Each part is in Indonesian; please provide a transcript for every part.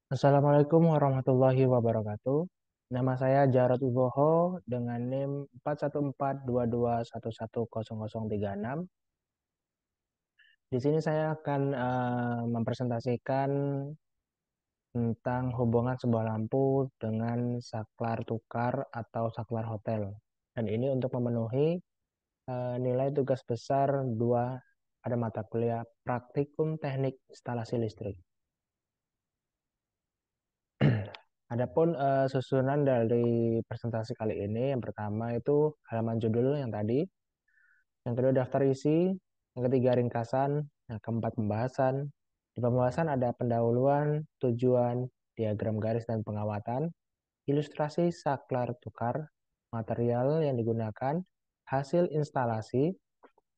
Assalamualaikum warahmatullahi wabarakatuh. Nama saya Jarod Wibowo dengan NIM 41422110036. Di sini saya akan mempresentasikan tentang hubungan sebuah lampu dengan saklar tukar atau saklar hotel. Dan ini untuk memenuhi nilai tugas besar 2 pada mata kuliah Praktikum Teknik Instalasi Listrik. Adapun susunan dari presentasi kali ini, yang pertama itu halaman judul yang tadi, yang kedua daftar isi, yang ketiga ringkasan, yang keempat pembahasan. Di pembahasan ada pendahuluan, tujuan, diagram garis dan pengawatan, ilustrasi saklar tukar, material yang digunakan, hasil instalasi,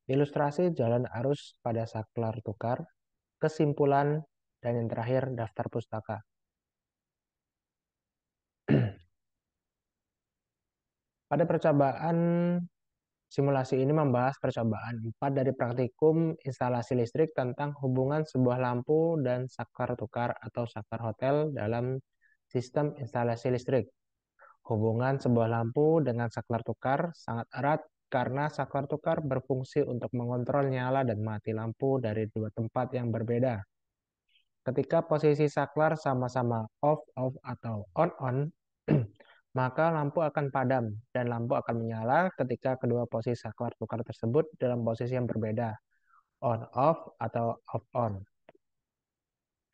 ilustrasi jalan arus pada saklar tukar, kesimpulan, dan yang terakhir daftar pustaka. Pada percobaan simulasi ini membahas percobaan 4 dari praktikum instalasi listrik tentang hubungan sebuah lampu dan saklar tukar atau saklar hotel dalam sistem instalasi listrik. Hubungan sebuah lampu dengan saklar tukar sangat erat karena saklar tukar berfungsi untuk mengontrol nyala dan mati lampu dari dua tempat yang berbeda. Ketika posisi saklar sama-sama off-off atau on-on, maka lampu akan padam dan lampu akan menyala ketika kedua posisi saklar tukar tersebut dalam posisi yang berbeda, on-off atau off-on.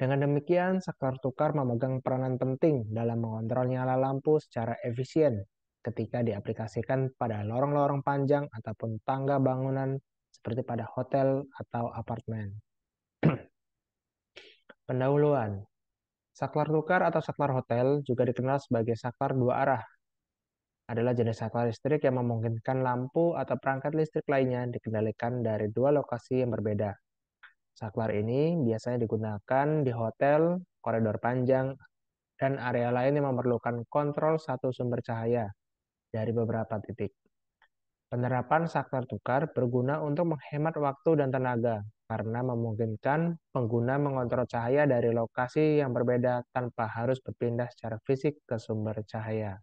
Dengan demikian, saklar tukar memegang peranan penting dalam mengontrol nyala lampu secara efisien ketika diaplikasikan pada lorong-lorong panjang ataupun tangga bangunan seperti pada hotel atau apartemen. Pendahuluan. Saklar tukar atau saklar hotel juga dikenal sebagai saklar dua arah. Adalah jenis saklar listrik yang memungkinkan lampu atau perangkat listrik lainnya dikendalikan dari dua lokasi yang berbeda. Saklar ini biasanya digunakan di hotel, koridor panjang, dan area lain yang memerlukan kontrol satu sumber cahaya dari beberapa titik. Penerapan saklar tukar berguna untuk menghemat waktu dan tenaga karena memungkinkan pengguna mengontrol cahaya dari lokasi yang berbeda tanpa harus berpindah secara fisik ke sumber cahaya.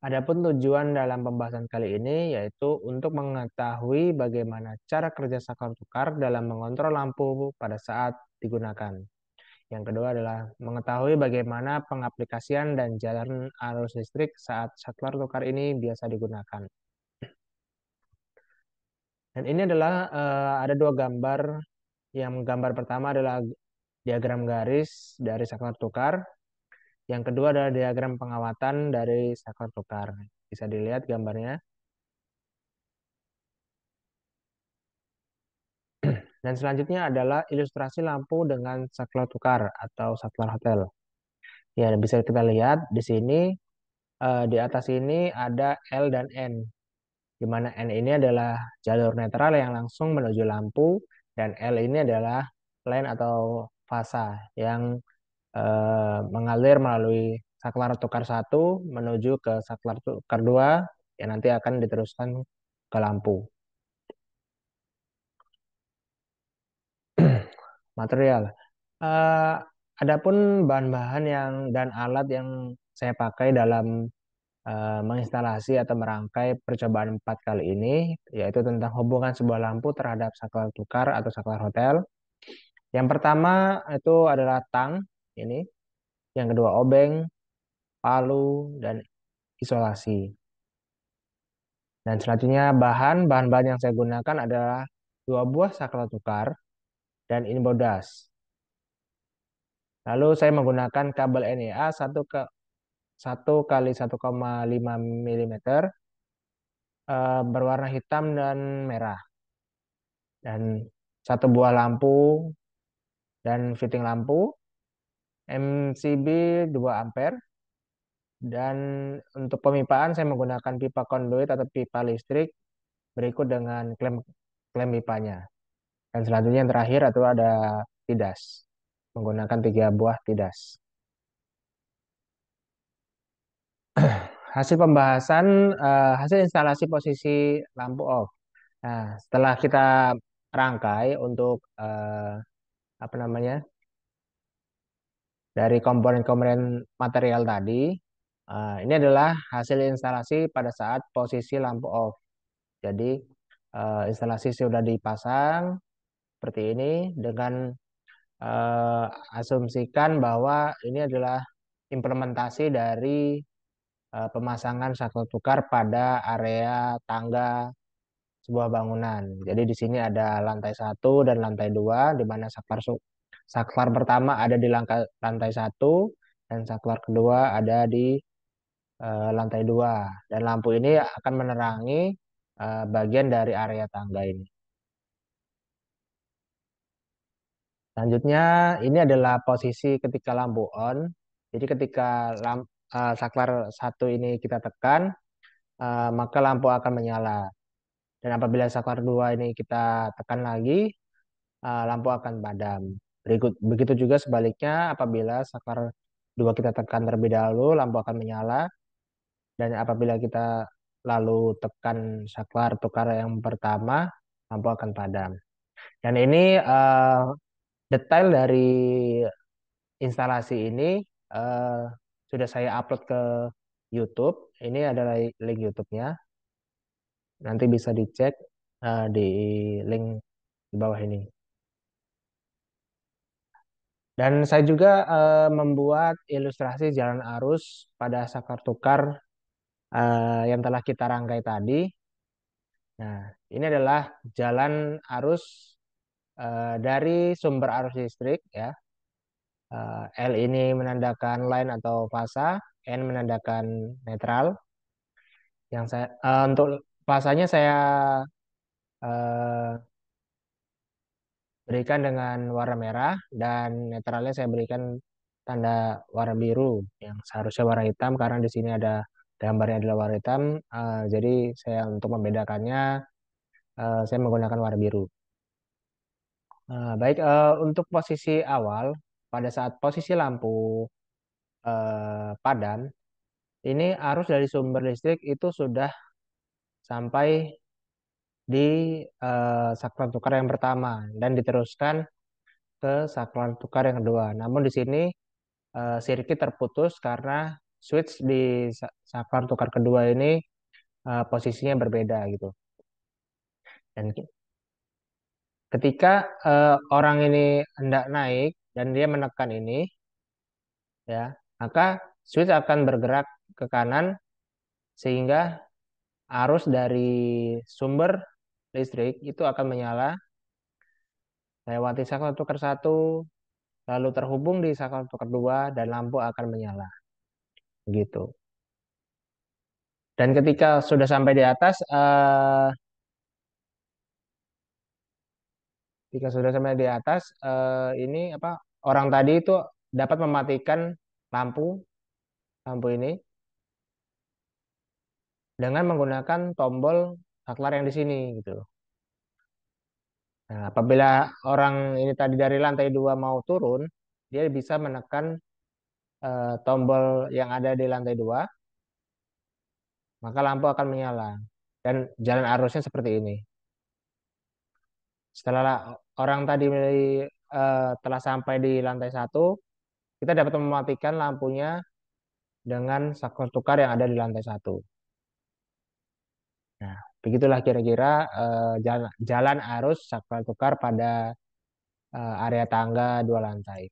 Adapun tujuan dalam pembahasan kali ini yaitu untuk mengetahui bagaimana cara kerja saklar tukar dalam mengontrol lampu pada saat digunakan. Yang kedua adalah mengetahui bagaimana pengaplikasian dan jalan arus listrik saat saklar tukar ini biasa digunakan. Dan ini adalah ada dua gambar. Yang gambar pertama adalah diagram garis dari saklar tukar. Yang kedua adalah diagram pengawatan dari saklar tukar. Bisa dilihat gambarnya. Dan selanjutnya adalah ilustrasi lampu dengan saklar tukar atau saklar hotel. Ya, bisa kita lihat di sini, di atas ini ada L dan N, di mana N ini adalah jalur netral yang langsung menuju lampu, dan L ini adalah line atau fasa yang mengalir melalui saklar tukar satu menuju ke saklar tukar dua yang nanti akan diteruskan ke lampu. Material. Eh, Adapun bahan-bahan yang dan alat yang saya pakai dalam menginstalasi atau merangkai percobaan 4 kali ini, yaitu tentang hubungan sebuah lampu terhadap saklar tukar atau saklar hotel. Yang pertama itu adalah tang, ini. Yang kedua obeng, palu, dan isolasi. Dan selanjutnya bahan-bahan yang saya gunakan adalah dua buah saklar tukar dan ini bodas. Lalu saya menggunakan kabel NEA 1 kali 1,5 mm berwarna hitam dan merah. Dan satu buah lampu dan fitting lampu MCB 2 ampere. Dan untuk pemipaan saya menggunakan pipa konduit atau pipa listrik berikut dengan klem pipanya. Dan selanjutnya yang terakhir itu ada tidas, menggunakan 3 buah tidas. Hasil pembahasan, hasil instalasi posisi lampu off. Nah, setelah kita rangkai untuk apa namanya dari komponen-komponen material tadi. Ini adalah hasil instalasi pada saat posisi lampu off. Jadi instalasi sudah dipasang seperti ini dengan eh, asumsikan bahwa ini adalah implementasi dari pemasangan saklar tukar pada area tangga sebuah bangunan. Jadi di sini ada lantai satu dan lantai dua, di mana saklar pertama ada di lantai satu dan saklar kedua ada di lantai dua. Dan lampu ini akan menerangi bagian dari area tangga ini. Selanjutnya, ini adalah posisi ketika lampu on. Jadi ketika saklar satu ini kita tekan, maka lampu akan menyala. Dan apabila saklar dua ini kita tekan lagi, lampu akan padam. Begitu juga sebaliknya, apabila saklar dua kita tekan terlebih dahulu, lampu akan menyala. Dan apabila kita lalu tekan saklar tukar yang pertama, lampu akan padam. Dan ini detail dari instalasi ini eh, sudah saya upload ke YouTube. Ini adalah link YouTube-nya. Nanti bisa dicek di link di bawah ini. Dan saya juga membuat ilustrasi jalan arus pada saklar tukar yang telah kita rangkai tadi. Nah, ini adalah jalan arus dari sumber arus listrik ya. L ini menandakan line atau fasa, N menandakan netral. Yang saya untuk fasanya saya eh, berikan dengan warna merah dan netralnya saya berikan tanda warna biru yang seharusnya warna hitam karena di sini ada gambarnya adalah warna hitam. Jadi saya untuk membedakannya saya menggunakan warna biru. Baik, untuk posisi awal pada saat posisi lampu padam, ini arus dari sumber listrik itu sudah sampai di saklar tukar yang pertama dan diteruskan ke saklar tukar yang kedua. Namun di sini sirkuit terputus karena switch di saklar tukar kedua ini posisinya berbeda gitu. Dan ketika orang ini hendak naik dan dia menekan ini, ya, maka switch akan bergerak ke kanan sehingga arus dari sumber listrik itu akan menyala lewati saklar tukar satu, lalu terhubung di saklar tukar dua dan lampu akan menyala, gitu. Dan ketika sudah sampai di atas, ketika sudah sampai di atas, ini apa? Orang tadi itu dapat mematikan lampu lampu ini dengan menggunakan tombol saklar yang di sini, gitu. Nah, apabila orang ini tadi dari lantai dua mau turun, dia bisa menekan tombol yang ada di lantai dua, maka lampu akan menyala. Dan jalan arusnya seperti ini. Setelah orang tadi telah sampai di lantai satu, kita dapat mematikan lampunya dengan saklar tukar yang ada di lantai satu. Nah, begitulah kira-kira jalan arus saklar tukar pada area tangga dua lantai.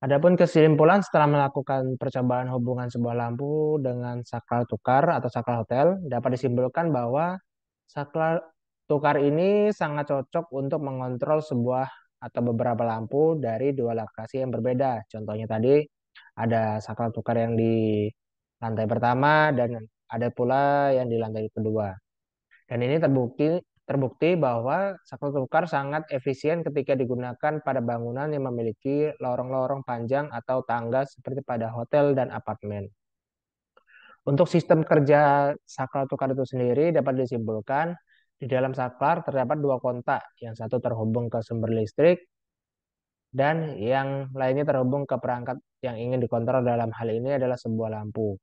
Adapun kesimpulan setelah melakukan percobaan hubungan sebuah lampu dengan saklar tukar atau saklar hotel, dapat disimpulkan bahwa saklar tukar ini sangat cocok untuk mengontrol sebuah atau beberapa lampu dari dua lokasi yang berbeda. Contohnya tadi ada saklar tukar yang di lantai pertama dan ada pula yang di lantai kedua. Dan ini terbukti bahwa saklar tukar sangat efisien ketika digunakan pada bangunan yang memiliki lorong-lorong panjang atau tangga seperti pada hotel dan apartemen. Untuk sistem kerja saklar tukar itu sendiri dapat disimpulkan di dalam saklar terdapat dua kontak, yang satu terhubung ke sumber listrik dan yang lainnya terhubung ke perangkat yang ingin dikontrol. Dalam hal ini adalah sebuah lampu.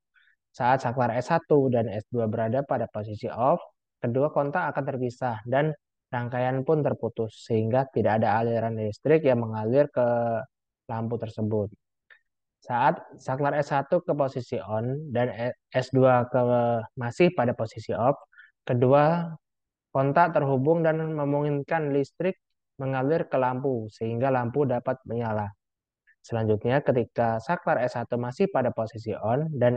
Saat saklar S1 dan S2 berada pada posisi off, kedua kontak akan terpisah dan rangkaian pun terputus sehingga tidak ada aliran listrik yang mengalir ke lampu tersebut. Saat saklar S1 ke posisi on dan S2 masih pada posisi off, kedua kontak terhubung dan memungkinkan listrik mengalir ke lampu sehingga lampu dapat menyala. Selanjutnya, ketika saklar S1 masih pada posisi on dan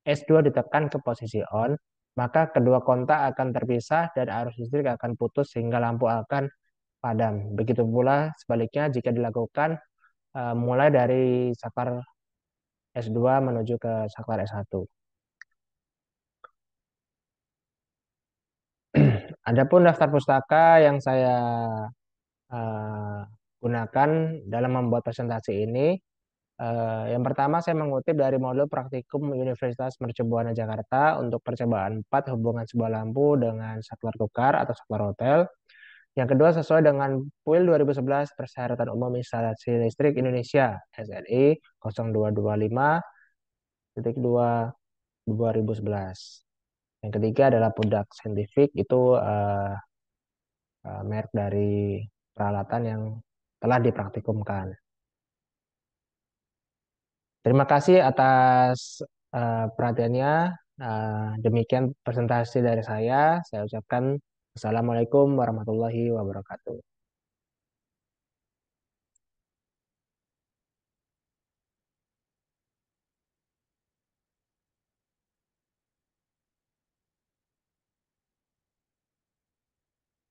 S2 ditekan ke posisi on, maka kedua kontak akan terpisah dan arus listrik akan putus sehingga lampu akan padam. Begitu pula sebaliknya jika dilakukan mulai dari saklar S2 menuju ke saklar S1. Adapun daftar pustaka yang saya eh, gunakan dalam membuat presentasi ini, yang pertama saya mengutip dari modul praktikum Universitas Mercubuana Jakarta untuk percobaan 4 hubungan sebuah lampu dengan saklar tukar atau saklar hotel. Yang kedua sesuai dengan PUIL 2011 Persyaratan Umum Instalasi Listrik Indonesia SNI 0225-2 2011. Yang ketiga adalah Pudak Scientific, itu merek dari peralatan yang telah dipraktikumkan. Terima kasih atas perhatiannya. Demikian presentasi dari saya. Saya ucapkan Assalamualaikum warahmatullahi wabarakatuh.